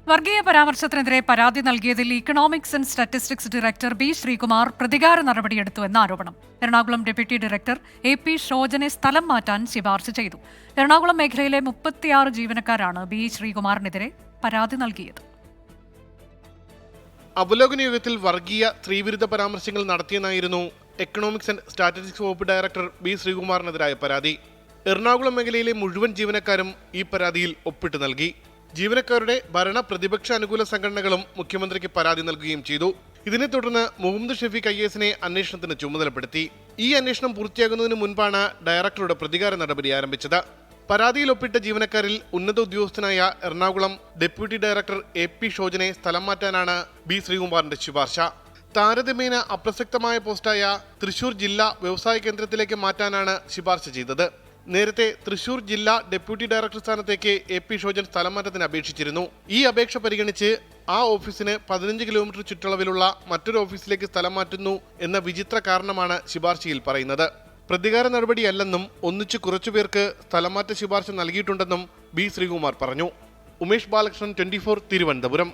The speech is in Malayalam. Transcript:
വർഗീയ പരാമർശത്തിനെതിരെ പരാതി നൽകിയതിൽ economics and statistics director B Sreekumar പ്രതികാര നടപടിയെടുത്തുവെന്ന ആരോപണം. എറണാകുളം ഡെപ്യൂട്ടി ഡയറക്ടർ AP ഷോജനെ സ്ഥലം മാറ്റാൻ ശുപാർശ ചെയ്തു. എറണാകുളം മേഖലയിലെ 36 ജീവനക്കാരാണ് ബി ശ്രീകുമാറിനെതിരെ പരാതി നൽകിയത്. അവലോകന യോഗത്തിൽ വർഗീയ സ്ത്രീവിരുദ്ധ പരാമർശങ്ങൾ നടത്തിയെന്നായിരുന്നു എക്കണോമിക്സ് ആൻഡ് സ്റ്റാറ്റിസ്റ്റിക്സ് വകുപ്പ് ഡയറക്ടർ ബി ശ്രീകുമാറിനെതിരായ പരാതി. എറണാകുളം മേഖലയിലെ മുഴുവൻ ജീവനക്കാരും ഈ പരാതിയിൽ ഒപ്പിട്ട് നൽകി. ജീവനക്കാരുടെ ഭരണ പ്രതിപക്ഷ അനുകൂല സംഘടനകളും മുഖ്യമന്ത്രിക്ക് പരാതി നൽകുകയും ചെയ്തു. ഇതിനെ തുടർന്ന് മുഹമ്മദ് ഷഫീഖ് IAS അന്വേഷണത്തിന് ചുമതലപ്പെടുത്തി. ഈ അന്വേഷണം പൂർത്തിയാകുന്നതിന് മുൻപാണ് ഡയറക്ടറുടെ പ്രതികാര നടപടി ആരംഭിച്ചത്. പരാതിയിൽ ഒപ്പിട്ട ജീവനക്കാരിൽ ഉന്നത ഉദ്യോഗസ്ഥനായ എറണാകുളം ഡെപ്യൂട്ടി ഡയറക്ടർ AP ഷോജനെ സ്ഥലം മാറ്റാനാണ് ബി ശ്രീകുമാറിന്റെ ശുപാർശ. താരതമ്യേന അപ്രസക്തമായ പോസ്റ്റായ തൃശൂർ ജില്ലാ വ്യവസായ കേന്ദ്രത്തിലേക്ക് മാറ്റാനാണ് ശുപാർശ ചെയ്തത്. നേരത്തെ തൃശൂർ ജില്ലാ ഡെപ്യൂട്ടി ഡയറക്ടർ സ്ഥാനത്തേക്ക് AP ഷോജൻ സ്ഥലം മാറ്റത്തിന് അപേക്ഷിച്ചിരുന്നു. ഈ അപേക്ഷ പരിഗണിച്ച് ആ ഓഫീസിന് 15 കിലോമീറ്റർ ചുറ്റളവിലുള്ള മറ്റൊരു ഓഫീസിലേക്ക് സ്ഥലം മാറ്റുന്നു എന്ന വിചിത്ര കാരണമാണ് ശുപാർശയിൽ പറയുന്നത്. പ്രതികാര നടപടിയല്ലെന്നും ഒന്നിച്ച് കുറച്ചുപേർക്ക് സ്ഥലംമാറ്റ ശുപാർശ നൽകിയിട്ടുണ്ടെന്നും ബി ശ്രീകുമാർ പറഞ്ഞു. ഉമേഷ് ബാലകൃഷ്ണൻ, 24, തിരുവനന്തപുരം.